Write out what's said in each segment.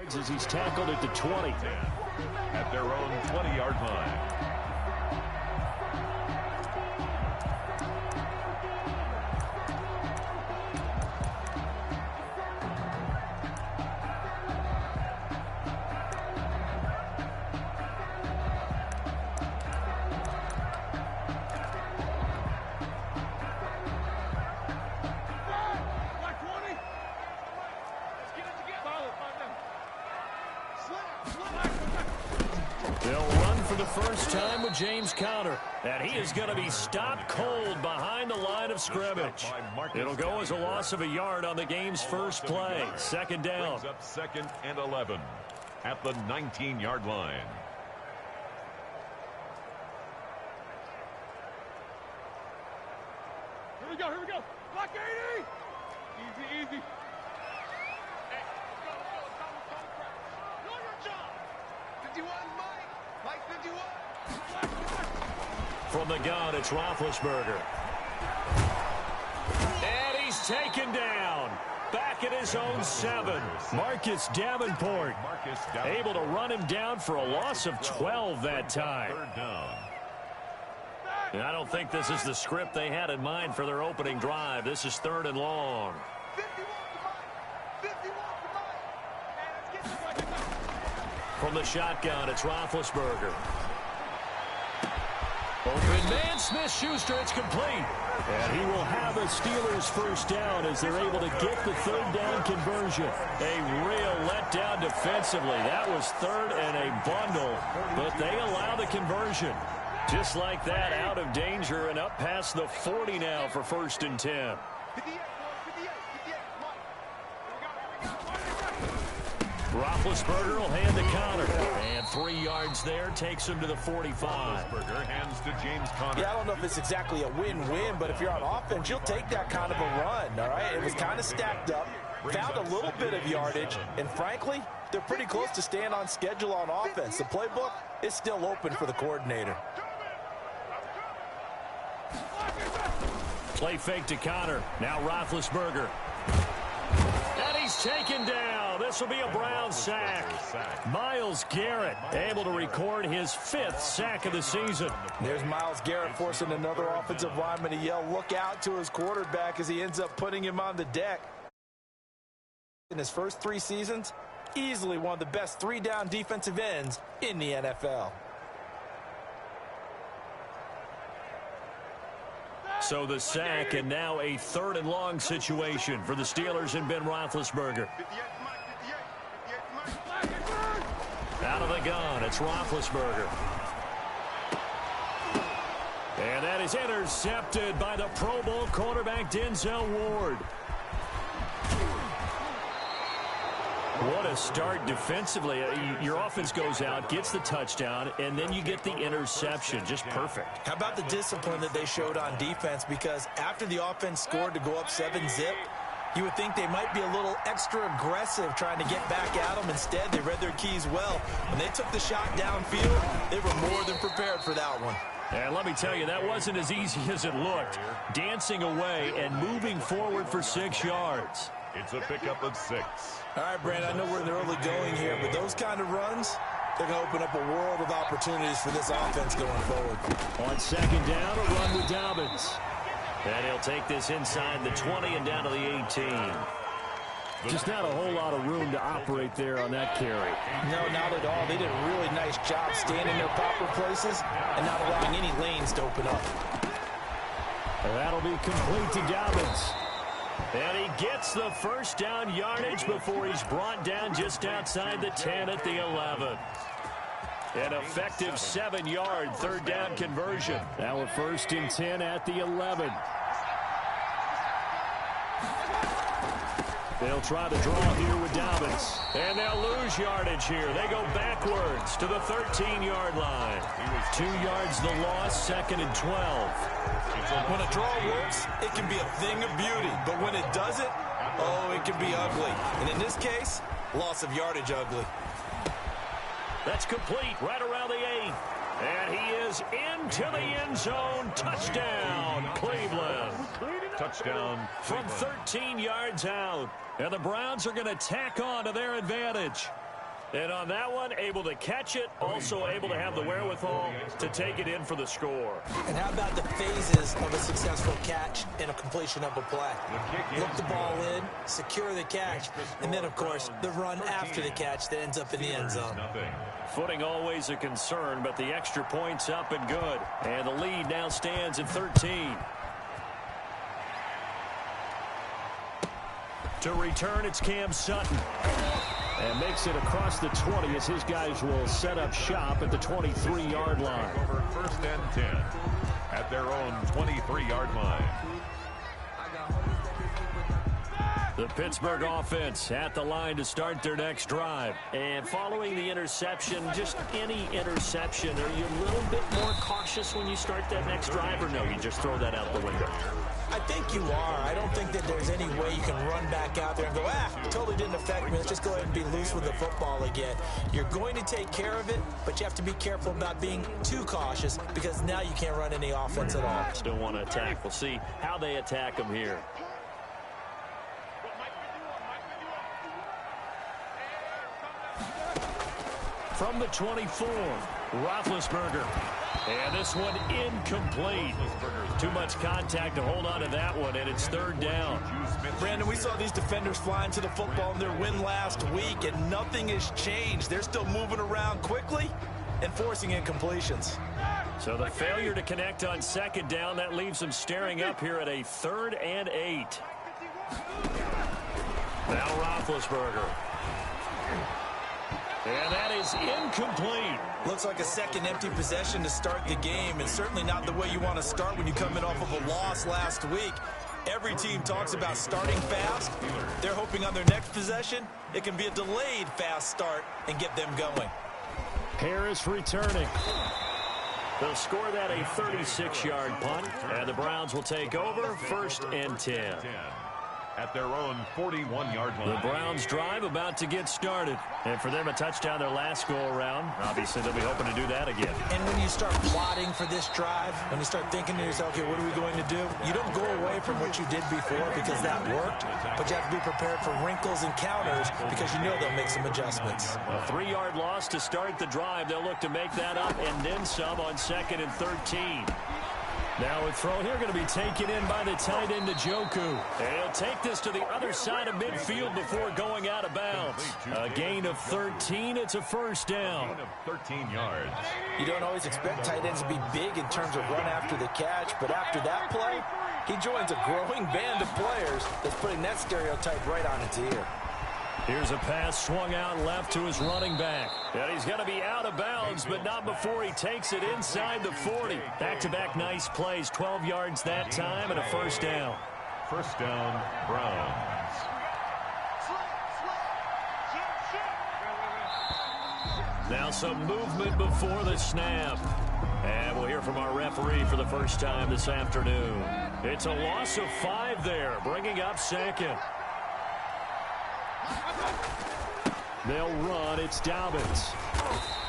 As he's tackled at the 20. At their own 20-yard line. They'll run for the first time with James Conner. And he is going to be stopped cold behind the line of scrimmage. It'll go as a loss of a yard on the game's first play. Second down. Brings up 2nd and 11 at the 19-yard line. Here we go, here we go. Block 80. Easy, easy. Hey, let's go. Do your job. 51, Mike 51. From the gun, it's Roethlisberger. And he's taken down. Back at his own 7. Marcus Davenport able to run him down for a loss of 12 that time. Third down. And I don't think this is the script they had in mind for their opening drive. This is 3rd and long. 51 to Mike. From the shotgun, it's Roethlisberger. Open man, Smith-Schuster, it's complete. And he will have a Steelers first down as they're able to get the 3rd down conversion. A real letdown defensively. That was 3rd and a bundle, but they allow the conversion. Just like that, out of danger and up past the 40 now for 1st and 10. Roethlisberger will hand to Conner. And 3 yards there takes him to the 45. Roethlisberger hands to James Conner. Yeah, I don't know if it's exactly a win-win, but if you're on offense, you'll take that kind of a run, all right? It was kind of stacked up, found a little bit of yardage, and frankly, they're pretty close to staying on schedule on offense. The playbook is still open for the coordinator. Play fake to Conner. Now Roethlisberger. And he's taken down. This will be a Brown sack. Myles Garrett able to record his 5th sack of the season. There's Myles Garrett forcing another offensive lineman to yell, look out to his quarterback as he ends up putting him on the deck. In his first 3 seasons, easily one of the best 3-down defensive ends in the NFL. So the sack, and now a 3rd and long situation for the Steelers and Ben Roethlisberger. Out of the gun, it's Roethlisberger. And that is intercepted by the Pro Bowl cornerback Denzel Ward. What a start defensively. Your offense goes out, gets the touchdown, and then you get the interception. Just perfect. How about the discipline that they showed on defense? Because after the offense scored to go up 7-zip, you would think they might be a little extra aggressive trying to get back at them. Instead, they read their keys well. When they took the shot downfield, they were more than prepared for that one. And let me tell you, that wasn't as easy as it looked. Dancing away and moving forward for 6 yards. It's a pickup of 6. All right, Brandon, I know we're in the early going here, but those kind of runs, they're going to open up a world of opportunities for this offense going forward. On 2nd down, a run with Dobbins. And he'll take this inside the 20 and down to the 18. Just not a whole lot of room to operate there on that carry. No, not at all. They did a really nice job staying in their proper places and not allowing any lanes to open up. That'll be complete to Dobbins. And he gets the first down yardage before he's brought down just outside the 10 at the 11. An effective 7-yard 3rd down conversion. Now a 1st and 10 at the 11. They'll try to draw here with Dobbins. And they'll lose yardage here. They go backwards to the 13-yard line. 2 yards the loss, 2nd and 12. When a draw works, it can be a thing of beauty. But when it doesn't, oh, it can be ugly. And in this case, loss of yardage ugly. That's complete right around the 8. And he is into the end zone. Touchdown, Cleveland. Touchdown from 13 yards out. And the Browns are going to tack on to their advantage. And on that one, able to catch it, also able to have the wherewithal to take it in for the score. And how about the phases of a successful catch and a completion of a play? Look the ball in, secure the catch, and then, of course, the run after the catch that ends up in the end zone. Footing always a concern, but the extra point's up and good. And the lead now stands at 13. To return, it's Cam Sutton. And makes it across the 20 as his guys will set up shop at the 23-yard line. Over 1st and 10 at their own 23-yard line. The Pittsburgh offense at the line to start their next drive. And following the interception, just any interception, are you a little bit more cautious when you start that next drive, or no, you just throw that out the window? I think you are. I don't think that there's any way you can run back out there and go, totally didn't affect me. Let's just go ahead and be loose with the football again. You're going to take care of it, but you have to be careful about being too cautious because now you can't run any offense at all. Still want to attack. We'll see how they attack them here. From the 24, Roethlisberger. And this one incomplete. Too much contact to hold on to that one, and it's 3rd down. Brandon, we saw these defenders flying to the football in their win last week, and nothing has changed. They're still moving around quickly and forcing incompletions. So the failure to connect on 2nd down, that leaves them staring up here at a 3rd and 8. Now Roethlisberger. And that is incomplete. Looks like a second empty possession to start the game, and certainly not the way you want to start when you come in off of a loss last week. Every team talks about starting fast. They're hoping on their next possession, it can be a delayed fast start and get them going. Harris returning. They'll score that a 36-yard punt, and the Browns will take over 1st and 10. At their own 41-yard line. The Browns drive about to get started. And for them, a touchdown their last go-around. Obviously, they'll be hoping to do that again. And when you start plotting for this drive, when you start thinking to yourself, okay, what are we going to do? You don't go away from what you did before because that worked, but you have to be prepared for wrinkles and counters because you know they'll make some adjustments. A 3-yard loss to start the drive. They'll look to make that up and then some on 2nd and 13. Now a throw here going to be taken in by the tight end Njoku. And he'll take this to the other side of midfield before going out of bounds. A gain of 13. It's a 1st down. Gain of 13 yards. You don't always expect tight ends to be big in terms of run after the catch, but after that play, he joins a growing band of players that's putting that stereotype right on its ear. Here's a pass swung out left to his running back. And he's going to be out of bounds, but not before he takes it inside the 40. Back-to-back nice plays, 12 yards that time, and a 1st down. 1st down, Browns. Now some movement before the snap. And we'll hear from our referee for the first time this afternoon. It's a loss of 5 there, bringing up 2nd. They'll run. It's Dobbins.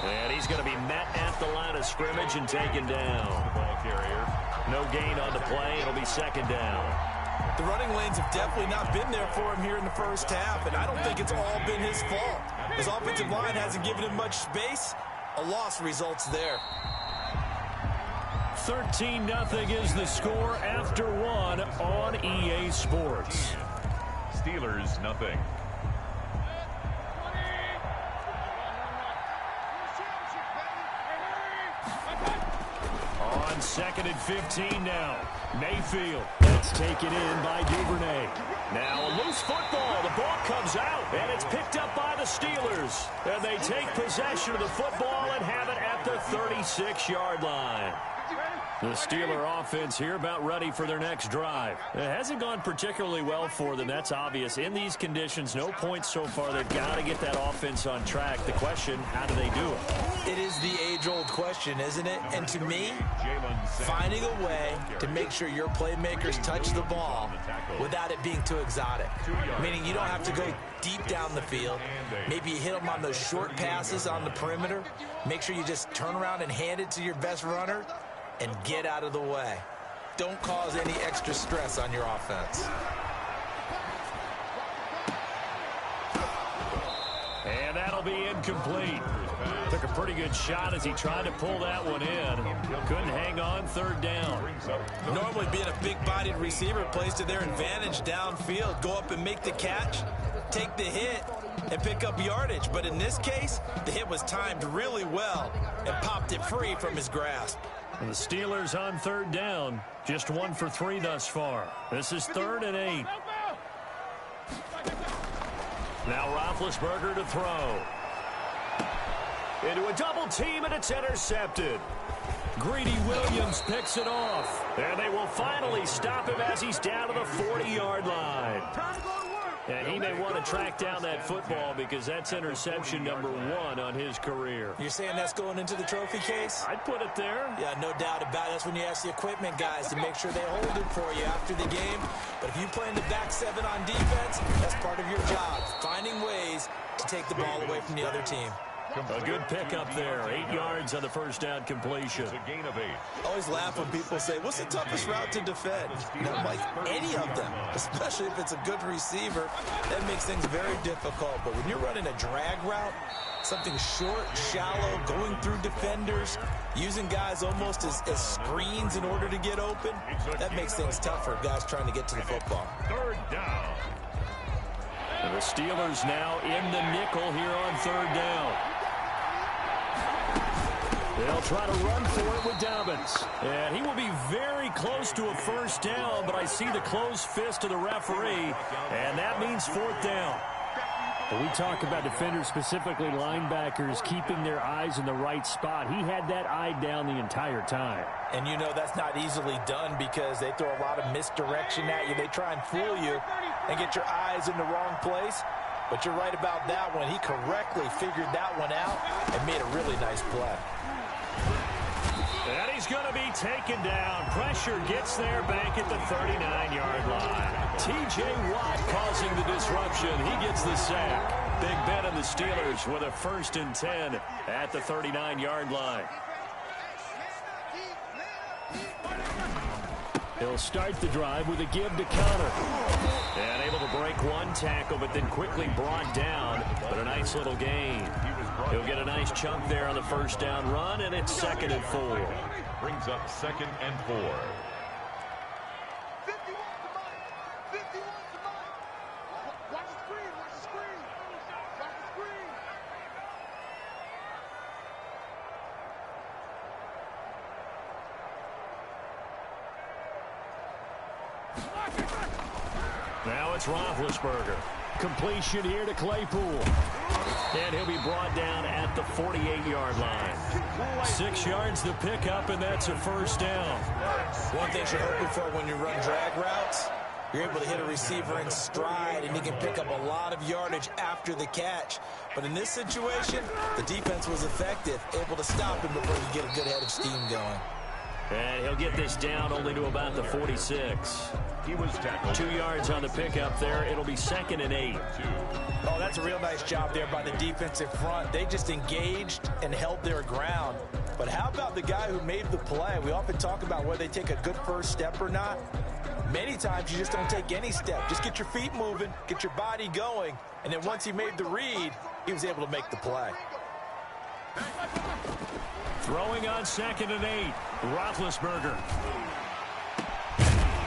And he's going to be met at the line of scrimmage and taken down. Ball carrier. No gain on the play. It'll be 2nd down. The running lanes have definitely not been there for him here in the first half, and I don't think it's all been his fault. His offensive line hasn't given him much space. A loss results there. 13-0 is the score after 1 on EA Sports. Steelers, nothing. On 2nd and 15 now. Mayfield. That's taken in by Duvernay. Now a loose football. The ball comes out, and it's picked up by the Steelers. And they take possession of the football and have it at the 36-yard line. The Steeler offense here about ready for their next drive. It hasn't gone particularly well for them. That's obvious. In these conditions, no points so far. They've got to get that offense on track. The question, how do they do it? It is the age-old question, isn't it? And to me, finding a way to make sure your playmakers touch the ball without it being too exotic. Meaning you don't have to go deep down the field. Maybe you hit them on those short passes on the perimeter. Make sure you just turn around and hand it to your best runner and get out of the way. Don't cause any extra stress on your offense. And that'll be incomplete. Took a pretty good shot as he tried to pull that one in. Couldn't hang on third down. Normally being a big-bodied receiver plays to their advantage downfield. Go up and make the catch, take the hit, and pick up yardage. But in this case, the hit was timed really well and popped it free from his grasp. And the Steelers on third down. Just 1 for 3 thus far. This is 3rd and 8. Now Roethlisberger to throw. Into a double team, and it's intercepted. Greedy Williams picks it off. And they will finally stop him as he's down to the 40-yard line. And he may want to track down that football because that's interception number 1 on his career. You're saying that's going into the trophy case? I'd put it there. Yeah, no doubt about it. That's when you ask the equipment guys to make sure they hold it for you after the game. But if you play in the back 7 on defense, that's part of your job, finding ways to take the ball away from the other team. A good pickup there. 8 yards on the first down completion. It's a gain of 8. I always laugh when people say, what's the toughest route to defend? You know, like any of them, especially if it's a good receiver, that makes things very difficult. But when you're running a drag route, something short, shallow, going through defenders, using guys almost as screens in order to get open, that makes things tough for guys trying to get to the football. 3rd down. And the Steelers now in the nickel here on 3rd down. They'll try to run for it with Dobbins. And he will be very close to a first down, but I see the closed fist of the referee, and that means 4th down. When we talk about defenders, specifically linebackers, keeping their eyes in the right spot, he had that eye down the entire time. And you know that's not easily done because they throw a lot of misdirection at you. They try and fool you and get your eyes in the wrong place. But you're right about that one. He correctly figured that one out and made a really nice play. And he's going to be taken down. Pressure gets there back at the 39-yard line. T.J. Watt causing the disruption. He gets the sack. Big Ben and the Steelers with a 1st and 10 at the 39-yard line. He'll start the drive with a give to Connor. And able to break one tackle, but then quickly brought down. But a nice little gain. He'll get a nice chunk there on the first down run, and it's 2nd and 4. Brings up 2nd and 4. 51 to Mike. 51 to Mike. Watch the screen. Watch the screen. Watch the screen. Now it's Roethlisberger. Completion here to Claypool. And he'll be brought down at the 48-yard line. 6 yards to pick up, and that's a first down. One thing you're hoping for when you run drag routes, you're able to hit a receiver in stride, and he can pick up a lot of yardage after the catch. But in this situation, the defense was effective, able to stop him before he get a good head of steam going. And he'll get this down only to about the 46. He was tackled. 2 yards on the pickup there. It'll be 2nd and 8. Oh, that's a real nice job there by the defensive front. They just engaged and held their ground. But how about the guy who made the play? We often talk about whether they take a good first step or not. Many times you just don't take any step. Just get your feet moving, get your body going, and then once he made the read, he was able to make the play. Throwing on 2nd and 8. Roethlisberger.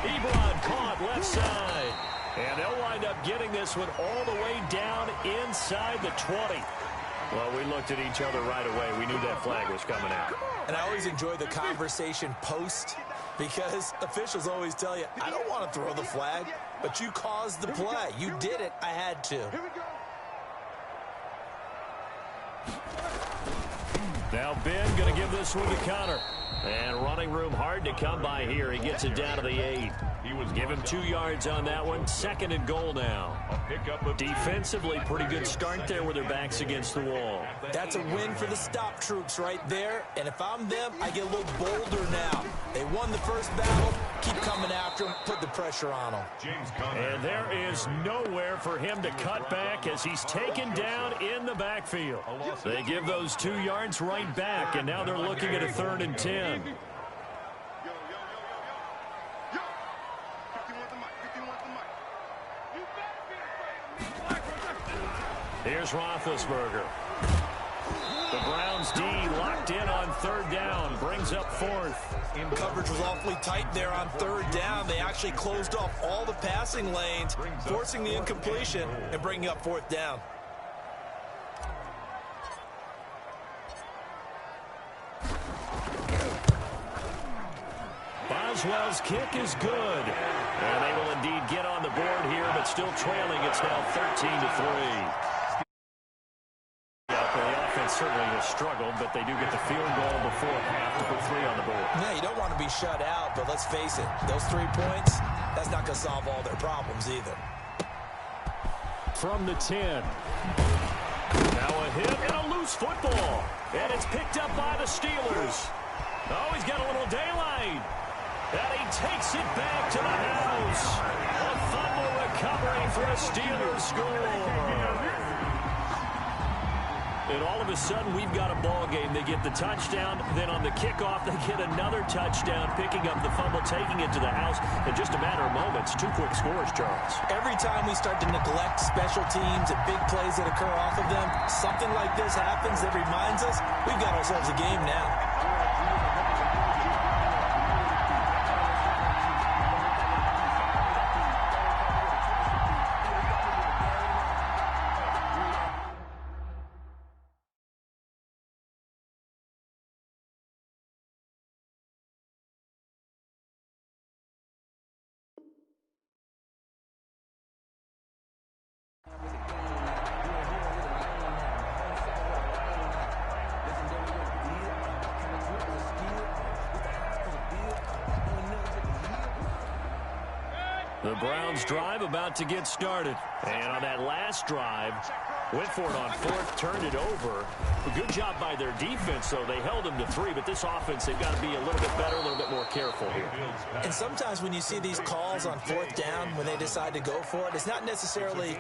Ebron caught left side. And they'll wind up getting this one all the way down inside the 20. Well, we looked at each other right away. We knew that flag was coming out. And I always enjoy the conversation post because officials always tell you, I don't want to throw the flag, but you caused the play. You did it. I had to. Here we go. Now Ben going to give this one to Connor. And running room hard to come by here. He gets it down to the 8. Give him 2 yards on that one. 2nd and goal now. Defensively, pretty good start there with their backs against the wall. That's a win for the stop troops right there. And if I'm them, I get a little bolder now. They won the first battle. Keep coming after them. Put the pressure on them. And there is nowhere for him to cut back as he's taken down in the backfield. They give those 2 yards right back, and now they're looking at a 3rd and 10. Here's Roethlisberger. The Browns D locked in on third down, brings up fourth. Coverage was awfully tight there on third down. They actually closed off all the passing lanes, forcing the incompletion and bringing up fourth down. Boswell's kick is good. And they will indeed get on the board here, but still trailing. It's now 13-3. The offense certainly has struggled, but they do get the field goal before half to put 3 on the board. Yeah, you don't want to be shut out, but let's face it, those 3 points, that's not going to solve all their problems either. From the 10. Now a hit and a loose football. And it's picked up by the Steelers. Oh, he's got a little daylight. And he takes it back to the house. A fumble recovery for a Steelers score. And all of a sudden, we've got a ball game. They get the touchdown. Then on the kickoff, they get another touchdown, picking up the fumble, taking it to the house in just a matter of moments. 2 quick scores, Charles. Every time we start to neglect special teams and big plays that occur off of them, something like this happens that reminds us we've got ourselves a game now. The Browns drive about to get started. And on that last drive, went for it on fourth, turned it over. A good job by their defense, though. They held them to 3, but this offense, they've got to be a little bit better, a little bit more careful here. And sometimes when you see these calls on fourth down, when they decide to go for it, it's not necessarily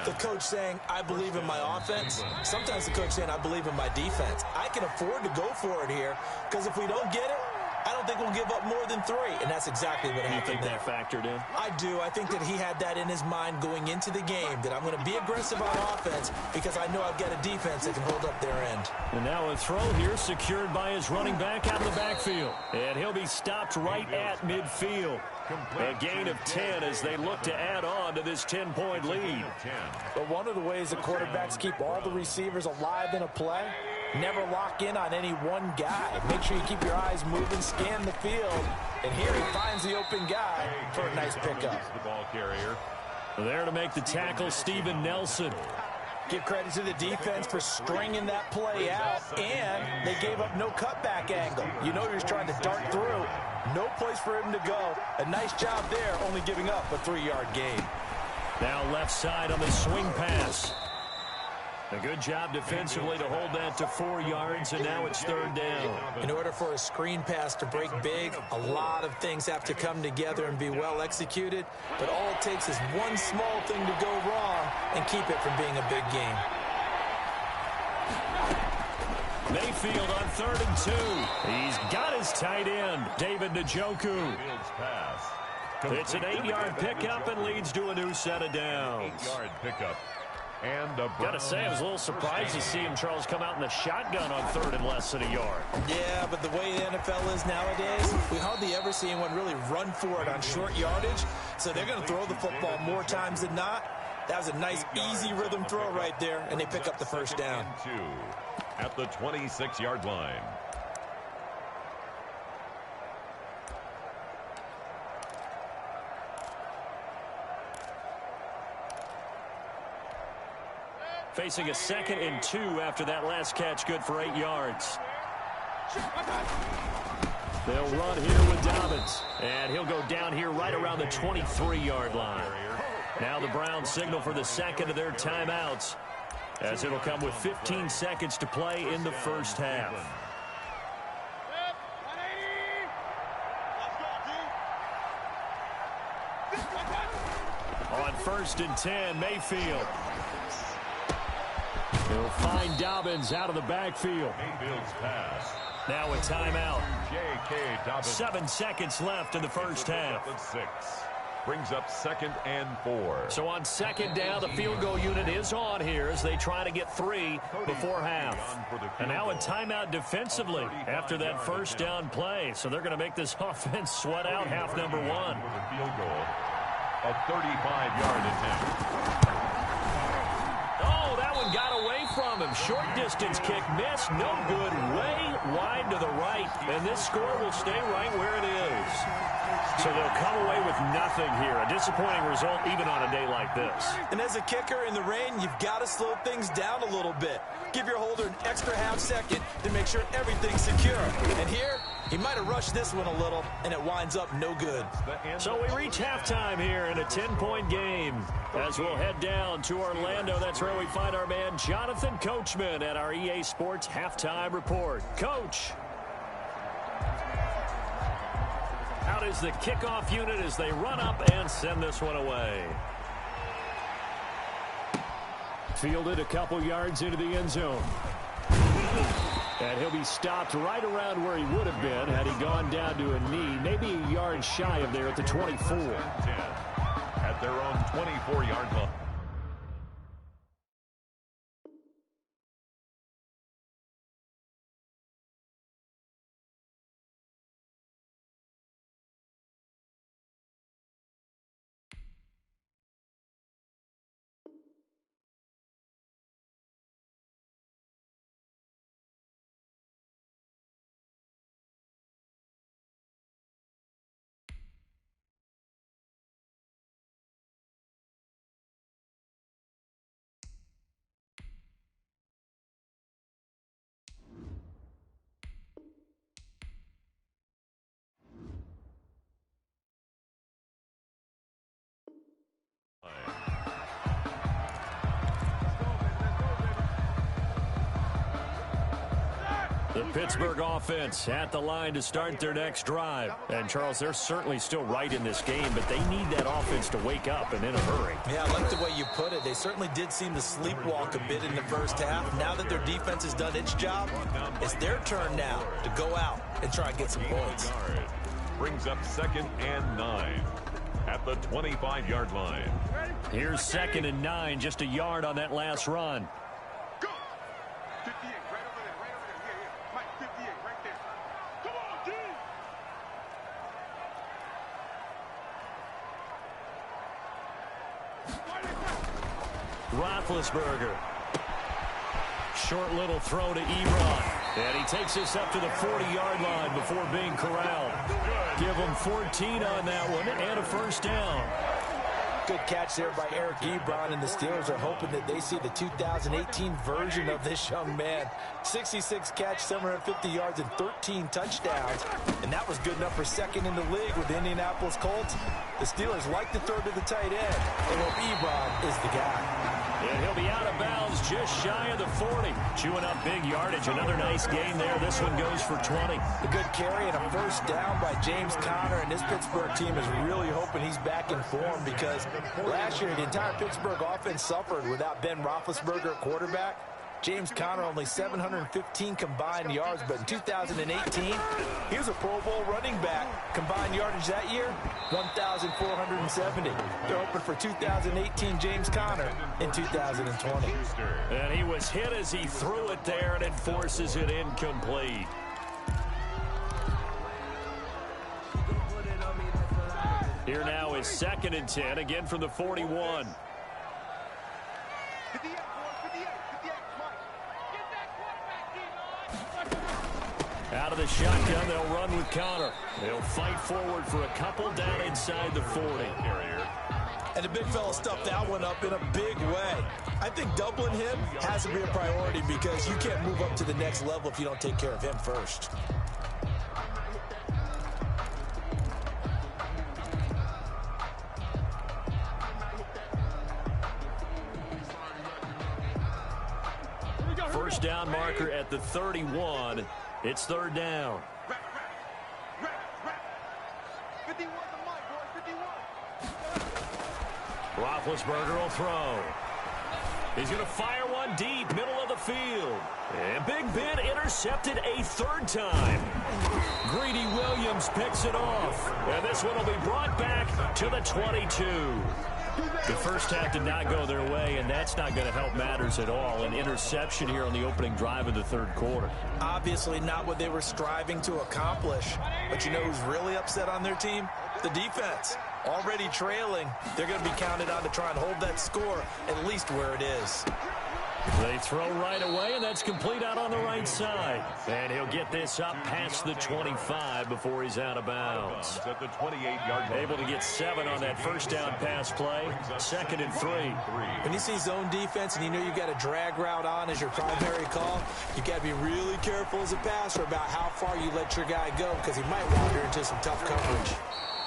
the coach saying, I believe in my offense. Sometimes the coach saying, I believe in my defense. I can afford to go for it here, because if we don't get it, I don't think we'll give up more than 3, and that's exactly what happened. You think that factored in? I do. I think that he had that in his mind going into the game, that I'm going to be aggressive on offense because I know I've got a defense that can hold up their end. And now a throw here secured by his running back out of the backfield. And he'll be stopped right at midfield. A gain of 10 as they look to add on to this 10-point lead. But one of the ways that quarterbacks keep all the receivers alive in a play, never lock in on any one guy. Make sure you keep your eyes moving, scan the field, and here he finds the open guy for a nice pickup. The ball carrier. There to make the tackle, Steven Nelson. Give credit to the defense for stringing that play out, and they gave up no cutback angle. You know you're just trying to dart through. No place for him to go. A nice job there, only giving up a 3-yard gain. Now left side on the swing pass. A good job defensively to hold that to 4 yards, and now it's third down. In order for a screen pass to break big, a lot of things have to come together and be well executed, but all it takes is one small thing to go wrong and keep it from being a big game. Mayfield on 3rd and 2. He's got his tight end, David Njoku. It's an 8-yard pickup and leads to a new set of downs. 8-yard pickup. And gotta say, I was a little surprised to see him, Charles, come out in the shotgun on 3rd and less than a yard. Yeah, but the way the NFL is nowadays, we hardly ever see anyone really run for it on short yardage. So they're going to throw the football more times than not. That was a nice, easy rhythm throw right there, and they pick up the first down. 2 at the 26-yard line. Facing a 2nd and 2 after that last catch, good for 8 yards. They'll run here with Dobbins, and he'll go down here right around the 23-yard line. Now the Browns signal for the 2nd of their timeouts, as it'll come with 15 seconds to play in the first half. On 1st and 10, Mayfield. He'll find Dobbins out of the backfield. Mayfield's pass. Now a timeout. J.K. Dobbins. 7 seconds left in the first half. 6. Brings up 2nd and 4. So on 2nd down, the field goal unit is on here as they try to get 3 before half. And now a timeout defensively after that first down play. So they're going to make this offense sweat out half number 1. Field goal, a 35-yard attempt. Oh, that one got away from him. Short distance kick missed. No good. Way wide to the right. And this score will stay right where it is. So they'll come away with nothing here. A disappointing result even on a day like this. And as a kicker in the rain, you've got to slow things down a little bit. Give your holder an extra half second to make sure everything's secure. And here, he might have rushed this one a little, and it winds up no good. So we reach halftime here in a 10-point game. As we'll head down to Orlando, that's where we find our man Jonathan Coachman at our EA Sports Halftime Report. Coach. Out is the kickoff unit as they run up and send this one away. Fielded a couple yards into the end zone. And he'll be stopped right around where he would have been had he gone down to a knee, maybe a yard shy of there at the 24. 10 at their own 24-yard line. The Pittsburgh offense at the line to start their next drive. And, Charles, they're certainly still right in this game, but they need that offense to wake up and in a hurry. Yeah, I like the way you put it. They certainly did seem to sleepwalk a bit in the first half. Now that their defense has done its job, it's their turn now to go out and try and get some points. Brings up 2nd and 9 at the 25-yard line. Here's 2nd and 9, just a yard on that last run. Go! 58, right over there, right over there. Yeah. Mike, 58, right there. Come on, D! Roethlisberger. Short little throw to Ebron. And he takes this up to the 40-yard line before being corralled. Give him 14 on that one and a first down. Good catch there by Eric Ebron, and the Steelers are hoping that they see the 2018 version of this young man. 66 catch, 750 yards, and 13 touchdowns. And that was good enough for second in the league with the Indianapolis Colts. The Steelers like to throw to the tight end, and hope Ebron is the guy. And he'll be out of bounds just shy of the 40. Chewing up big yardage. Another nice gain there. This one goes for 20. A good carry and a first down by James Conner, and this Pittsburgh team is really hoping he's back in form because last year the entire Pittsburgh offense suffered without Ben Roethlisberger at quarterback. James Conner only 715 combined yards, but in 2018, he was a Pro Bowl running back. Combined yardage that year, 1,470. They're hoping for 2018 James Conner in 2020. And he was hit as he threw it there, and it forces it incomplete. Here now is 2nd and 10, again from the 41. Out of the shotgun, they'll run with Conner. They'll fight forward for a couple down inside the 40. And the big fella stuffed that one up in a big way. I think doubling him has to be a priority because you can't move up to the next level if you don't take care of him first. First down marker at the 31. It's 3rd down. Roethlisberger will throw. He's going to fire one deep, middle of the field. And Big Ben intercepted a third time. Greedy Williams picks it off. And this one will be brought back to the 22. The first half did not go their way, and that's not going to help matters at all. An interception here on the opening drive of the third quarter. Obviously not what they were striving to accomplish. But you know who's really upset on their team? The defense. Already trailing, they're going to be counted on to try and hold that score at least where it is. They throw right away, and that's complete out on the right side. And he'll get this up past the 25 before he's out of bounds. At the 28-yard line. Able to get 7 on that first down pass play. 2nd and 3. When you see zone defense and you know you've got a drag route on as your primary call, you've got to be really careful as a passer about how far you let your guy go because he might wander into some tough coverage.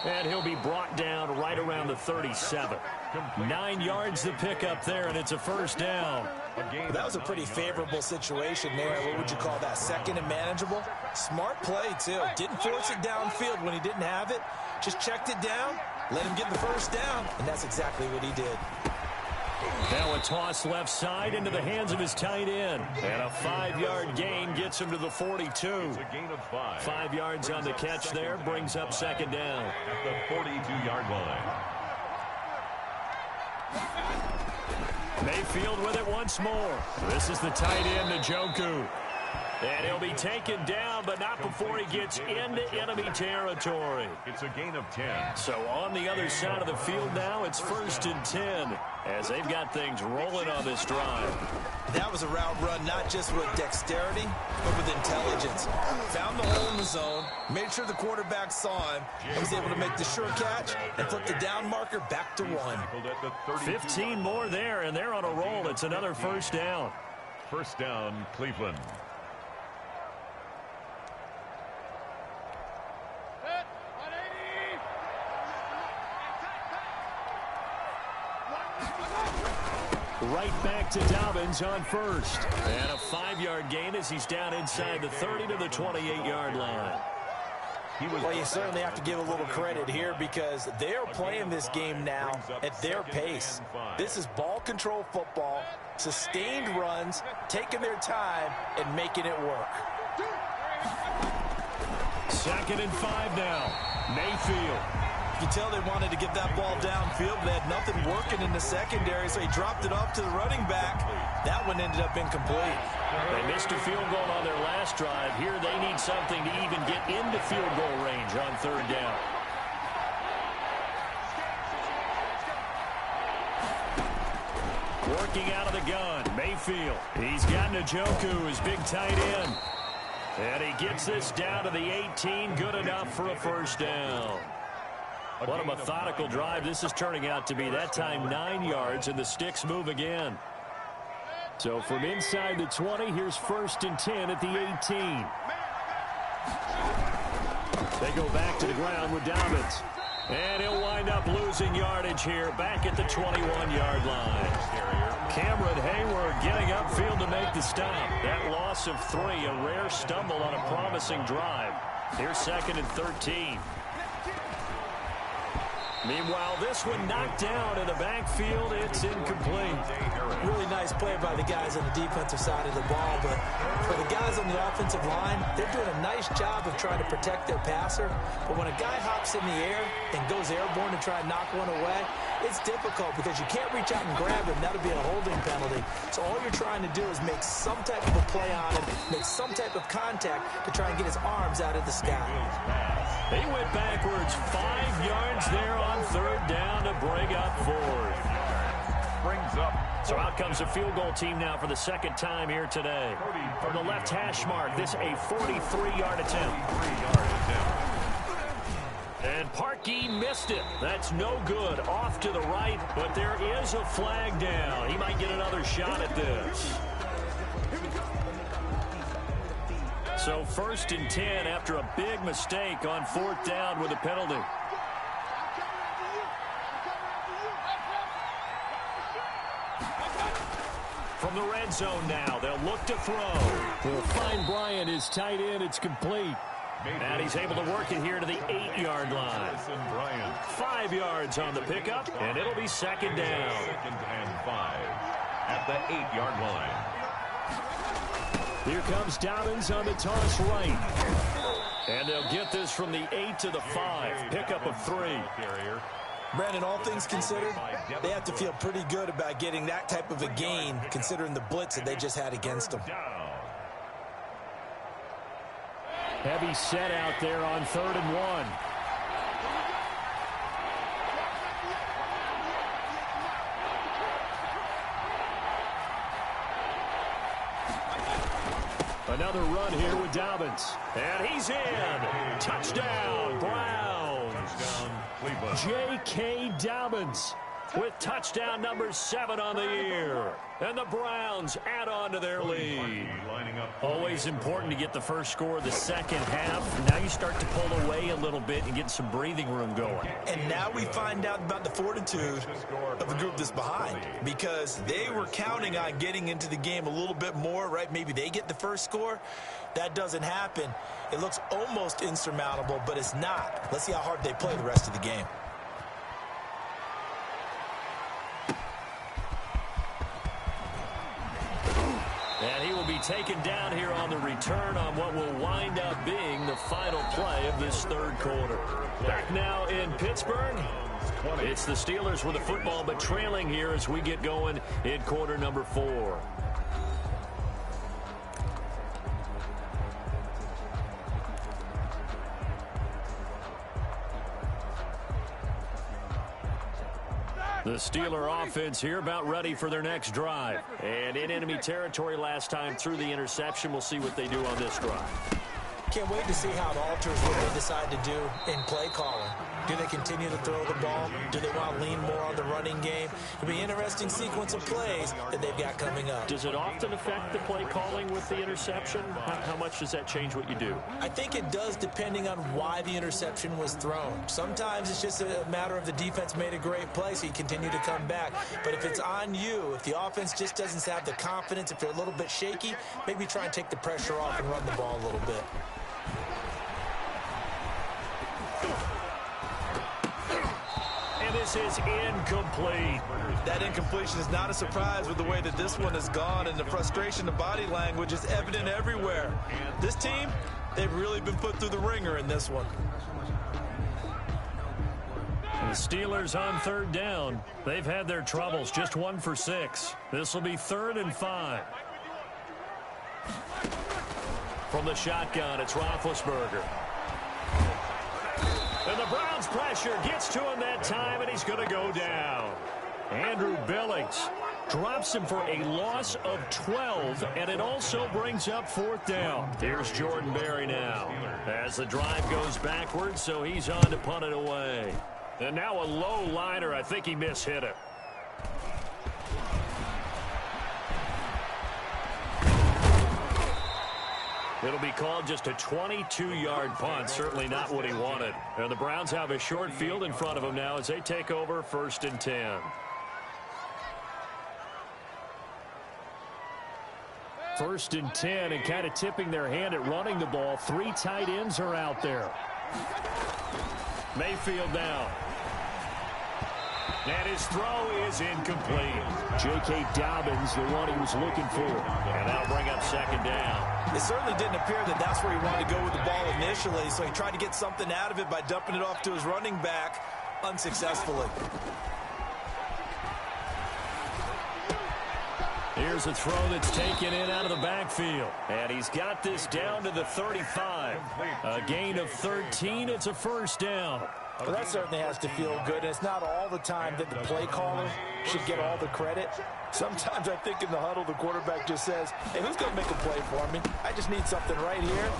And he'll be brought down right around the 37. 9 yards to pick up there, and it's a first down. That was a pretty favorable situation there. What would you call that? 2nd and manageable? Smart play, too. Didn't force it downfield when he didn't have it. Just checked it down, let him get the first down, and that's exactly what he did. Now a toss left side into the hands of his tight end. And a 5-yard gain gets him to the 42. It's a gain of 5. 5 yards on the catch there, brings up 2nd down. At the 42-yard line. Mayfield with it once more. This is the tight end, Njoku. And he'll be taken down, but not before he gets into enemy territory. It's a gain of 10. So on the other side of the field now, it's 1st and 10 as they've got things rolling on this drive. That was a route run not just with dexterity, but with intelligence. Found the hole in the zone, made sure the quarterback saw him, and was able to make the sure catch and flip the down marker back to 1. 15 more there, and they're on a roll. It's another first down. First down, Cleveland. Right back to Dobbins on first. And a 5-yard gain as he's down inside the 30 to the 28-yard line. Well, you certainly have to give a little credit here because they're playing this game now at their pace. This is ball control football, sustained runs, taking their time, and making it work. 2nd and 5 now. Mayfield. You can tell they wanted to get that ball downfield, but they had nothing working in the secondary, so he dropped it off to the running back. That one ended up incomplete. They missed a field goal on their last drive. Here they need something to even get into field goal range on 3rd down. Working out of the gun, Mayfield. He's got Njoku, his big tight end. And he gets this down to the 18, good enough for a first down. What a methodical drive this is turning out to be. That time 9 yards, and the sticks move again. So from inside the 20, here's 1st and 10 at the 18. They go back to the ground with Dobbins. And he'll wind up losing yardage here back at the 21-yard line. Cameron Hayward getting upfield to make the stop. That loss of 3, a rare stumble on a promising drive. Here's 2nd and 13. Meanwhile, this one knocked down in the backfield. It's incomplete. Really nice play by the guys on the defensive side of the ball, but for the guys on the offensive line, they're doing a nice job of trying to protect their passer. But when a guy hops in the air and goes airborne to try and knock one away, it's difficult because you can't reach out and grab him. That'll be a holding penalty. So all you're trying to do is make some type of a play on him, make some type of contact to try and get his arms out of the sky. He went backwards 5 yards there on 3rd down to bring up 4th. Brings up. So out comes a field goal team now for the 2nd time here today. From the left hash mark, this a 43-yard attempt. And Parkey missed it. That's no good. Off to the right, but there is a flag down. He might get another shot at this. So 1st and 10 after a big mistake on 4th down with a penalty. From the red zone now, they'll look to throw. They'll find Bryant, his tight end. It's complete. And he's able to work it here to the 8-yard line. 5 yards on the pickup, and it'll be 2nd down. 2nd and 5. at the 8-yard line. Here comes Dobbins on the toss right. And they'll get this from the 8 to the 5. Pickup of 3. Brandon, all things considered, they have to feel pretty good about getting that type of a gain, considering the blitz that they just had against them. Heavy set out there on 3rd and 1. Another run here with Dobbins. And he's in. Touchdown, Browns. J.K. Dobbins with touchdown number 7 on the year. And the Browns add on to their lead. Always important to get the first score of the second half. Now you start to pull away a little bit and get some breathing room going. And now we find out about the fortitude of the group that's behind, because they were counting on getting into the game a little bit more, right? Maybe they get the first score. That doesn't happen. It looks almost insurmountable, but it's not. Let's see how hard they play the rest of the game. And he will be taken down here on the return on what will wind up being the final play of this 3rd quarter. Back now in Pittsburgh. It's the Steelers with the football, but trailing here as we get going in quarter number 4. The Steeler offense here about ready for their next drive. And in enemy territory last time through the interception. We'll see what they do on this drive. Can't wait to see how it alters what they decide to do in play calling. Do they continue to throw the ball? Do they want to lean more on the running game? It'll be an interesting sequence of plays that they've got coming up. Does it often affect the play calling with the interception? How much does that change what you do? I think it does, depending on why the interception was thrown. Sometimes it's just a matter of the defense made a great play, so you continue to come back. But if it's on you, if the offense just doesn't have the confidence, if they're a little bit shaky, maybe try and take the pressure off and run the ball a little bit. And this is incomplete. That incompletion is not a surprise with the way that this one has gone, and the frustration of body language is evident everywhere. This team, they've really been put through the ringer in this one. The Steelers on 3rd down. They've had their troubles, just 1 for 6. This will be 3rd and 5. From the shotgun, it's Roethlisberger. And the Browns pressure gets to him that time, and he's going to go down. Andrew Billings drops him for a loss of 12, and it also brings up 4th down. Here's Jordan Berry now as the drive goes backwards, so he's on to punt it away. And now a low liner. I think he mishit it. It'll be called just a 22-yard punt. Certainly not what he wanted. And the Browns have a short field in front of them now as they take over 1st and 10. First and 10, and kind of tipping their hand at running the ball. 3 tight ends are out there. Mayfield now. And his throw is incomplete. J.K. Dobbins, the one he was looking for. And that'll bring up 2nd down. It certainly didn't appear that that's where he wanted to go with the ball initially, so he tried to get something out of it by dumping it off to his running back unsuccessfully. Here's a throw that's taken in out of the backfield. And he's got this down to the 35. A gain of 13. It's a 1st down. Well, that certainly has to feel good. And it's not all the time that the play caller should get all the credit. Sometimes I think in the huddle, the quarterback just says, hey, who's going to make a play for me? I just need something right here.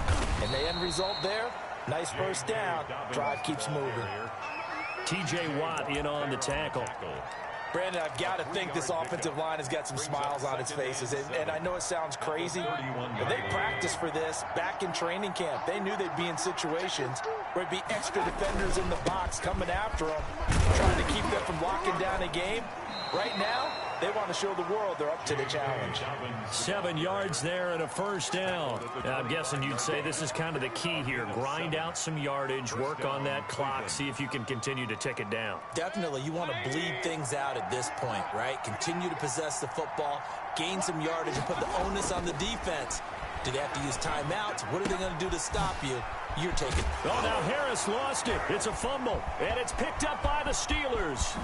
And the end result there, nice 1st down. Drive keeps moving. T.J. Watt in on the tackle. Brandon, I've got to think this offensive line has got some smiles on its faces. And I know it sounds crazy, but they practiced for this back in training camp. They knew they'd be in situations where it'd be extra defenders in the box coming after them, trying to keep them from locking down a game. Right now, they want to show the world they're up to the challenge. 7 yards there and a first down. Now, I'm guessing you'd say this is kind of the key here. Grind out some yardage, work on that clock, see if you can continue to tick it down. Definitely, you want to bleed things out at this point, right? Continue to possess the football, gain some yardage, and put the onus on the defense. Do they have to use timeouts? What are they going to do to stop you? You're taking. Oh, now Harris lost it. It's a fumble, and it's picked up by the Steelers.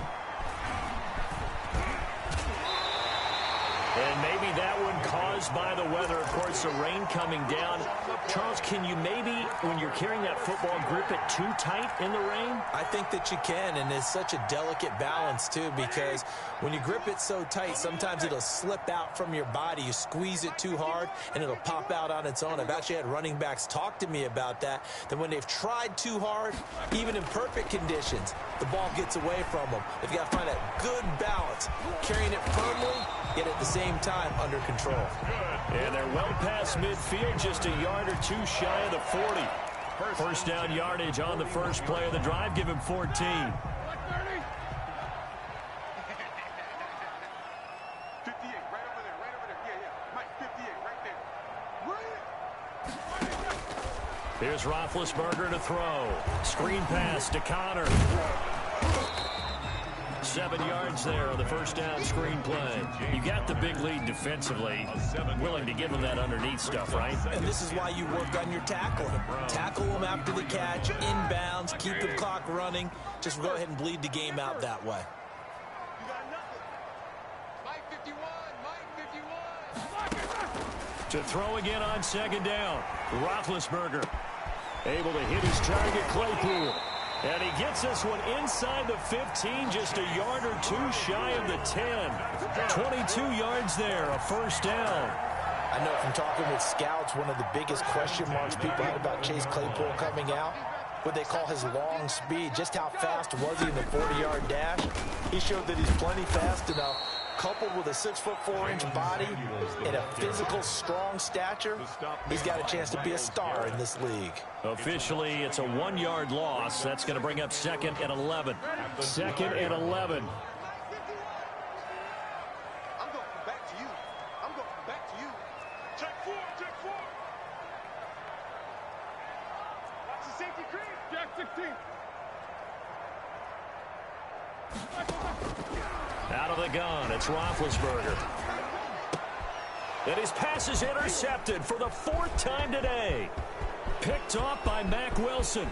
And maybe that one caused by the weather. Of course, the rain coming down. Charles, can you maybe, when you're carrying that football, grip it too tight in the rain? I think that you can, and it's such a delicate balance, too, because when you grip it so tight, sometimes it'll slip out from your body. You squeeze it too hard, and it'll pop out on its own. I've actually had running backs talk to me about that when they've tried too hard, even in perfect conditions, the ball gets away from them. They've got to find that good balance, carrying it firmly, yet at the same time under control. And they're well past midfield, just a yard or two shy of the 40. First down yardage on the first play of the drive. Give him 14. 58, right over there, right over there. Yeah. Mike, 58, right there. Here's Roethlisberger to throw. Screen pass to Connor. 7 yards there on the first down screen play. You got the big lead defensively. Willing to give them that underneath stuff, right? And this is why you work on your tackling. Tackle them after the catch, inbounds, keep the clock running. Just go ahead and bleed the game out that way. You got nothing. Mike 51, Mike 51. To throw again on second down. Roethlisberger able to hit his target, Claypool. And he gets this one inside the 15, just a yard or two shy of the 10. 22 yards there, a first down. I know from talking with scouts, one of the biggest question marks people had about Chase Claypool coming out, what they call his long speed. Just how fast was he in the 40-yard dash? He showed that he's plenty fast enough, coupled with a 6'4" body and a physical, strong stature. He's got a chance to be a star in this league. Officially, it's a 1-yard loss. That's going to bring up 2nd and 11. 2nd and 11. I'm going back to you. I'm going back to you. Check 4, check 4. Watch the safety creep. Jack 16. Out of the gun, it's Roethlisberger. And his pass is intercepted for the 4th time today. Picked off by Mack Wilson.